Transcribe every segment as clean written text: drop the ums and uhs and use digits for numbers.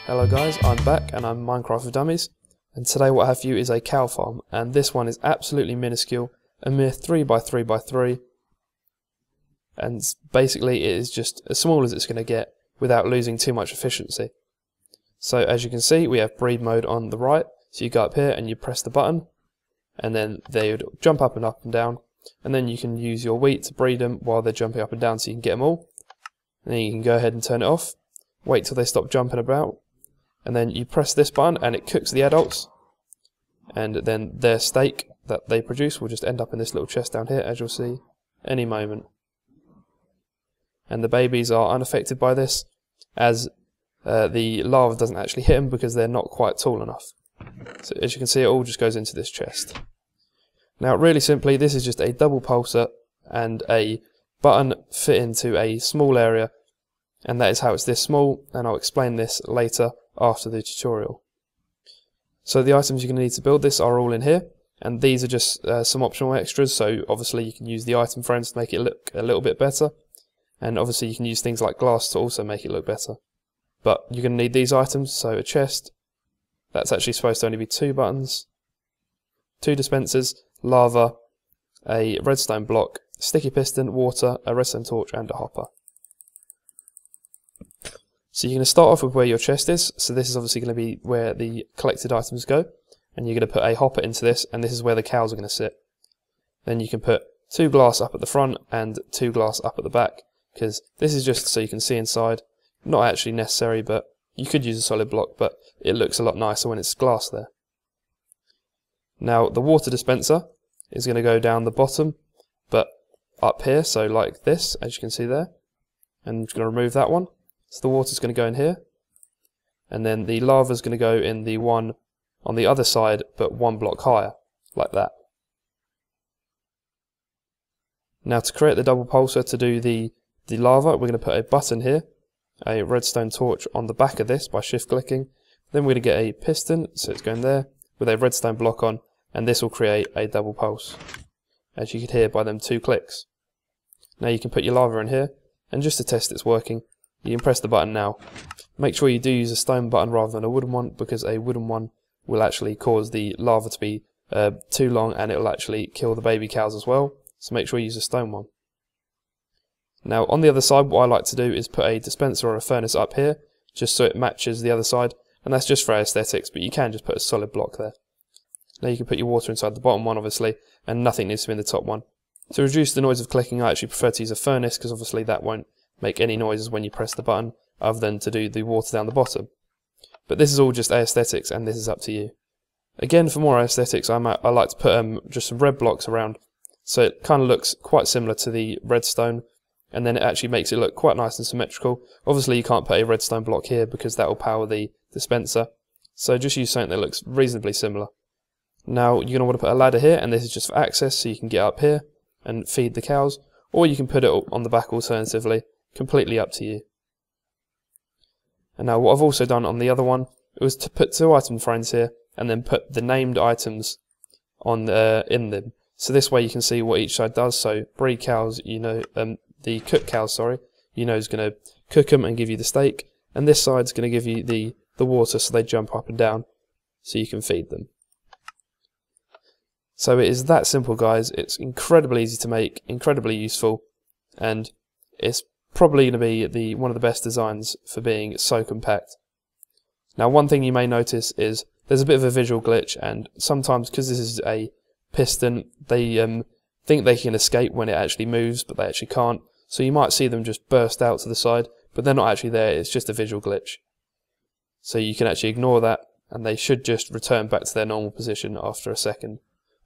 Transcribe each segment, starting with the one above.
Hello guys, I'm back and I'm Minecraft with Dummies, and today what I have for you is a cow farm, and this one is absolutely minuscule, a mere 3x3x3, and basically it is just as small as it's going to get without losing too much efficiency. So as you can see, we have breed mode on the right, so you go up here and you press the button, and then they would jump up and down, and then you can use your wheat to breed them while they're jumping up and down so you can get them all. And then you can go ahead and turn it off, wait till they stop jumping about, and then you press this button and it cooks the adults, and then their steak that they produce will just end up in this little chest down here, as you'll see any moment. And the babies are unaffected by this, as the larva doesn't actually hit them because they're not quite tall enough. So as you can see, it all just goes into this chest. Now really simply, this is just a double pulsar and a button fit into a small area, and that is how it's this small, and I'll explain this later after the tutorial. So the items you're going to need to build this are all in here, and these are just some optional extras, so obviously you can use the item frames to make it look a little bit better, and obviously you can use things like glass to also make it look better. But you're going to need these items, so a chest, that's actually supposed to only be 2 buttons, 2 dispensers, lava, a redstone block, sticky piston, water, a redstone torch and a hopper. So you're going to start off with where your chest is, so this is obviously going to be where the collected items go, and you're going to put a hopper into this, and this is where the cows are going to sit. Then you can put 2 glass up at the front and 2 glass up at the back, because this is just so you can see inside. Not actually necessary, but you could use a solid block, but it looks a lot nicer when it's glass there. Now the water dispenser is going to go down the bottom, but up here, so like this, as you can see there, and I'm just going to remove that one. So the water's going to go in here, and then the lava's going to go in the one on the other side, but 1 block higher, like that. Now to create the double pulsar to do the lava, we're going to put a button here, a redstone torch on the back of this by shift clicking, then we're going to get a piston, so it's going there, with a redstone block on, and this will create a double pulse, as you could hear by them 2 clicks. Now you can put your lava in here, and just to test it's working, you can press the button now. Make sure you do use a stone button rather than a wooden one, because a wooden one will actually cause the lava to be too long, and it will actually kill the baby cows as well, so make sure you use a stone one. Now on the other side, what I like to do is put a dispenser or a furnace up here, just so it matches the other side, and that's just for aesthetics, but you can just put a solid block there. Now you can put your water inside the bottom one obviously, and nothing needs to be in the top one. To reduce the noise of clicking, I actually prefer to use a furnace, because obviously that won't make any noises when you press the button, other than to do the water down the bottom. But this is all just aesthetics, and this is up to you. Again, for more aesthetics, I like to put just some red blocks around, so it kind of looks quite similar to the redstone, and then it actually makes it look quite nice and symmetrical. Obviously you can't put a redstone block here because that will power the dispenser, so just use something that looks reasonably similar. Now you're going to want to put a ladder here, and this is just for access, so you can get up here and feed the cows, or you can put it on the back alternatively, completely up to you. And now what I've also done on the other one was to put 2 item frames here, and then put the named items on in them, so this way you can see what each side does. So breed cows, you know, the cooked cows, sorry, you know, is going to cook them and give you the steak, and this side's going to give you the water, so they jump up and down, so you can feed them. So it is that simple, guys. It's incredibly easy to make, incredibly useful, and it's probably going to be one of the best designs for being so compact. Now one thing you may notice is there's a bit of a visual glitch, and sometimes because this is a piston, they think they can escape when it actually moves, but they actually can't. So you might see them just burst out to the side, but they're not actually there, it's just a visual glitch. So you can actually ignore that, and they should just return back to their normal position after a second.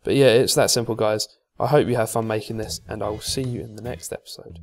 But yeah, it's that simple, guys. I hope you have fun making this, and I will see you in the next episode.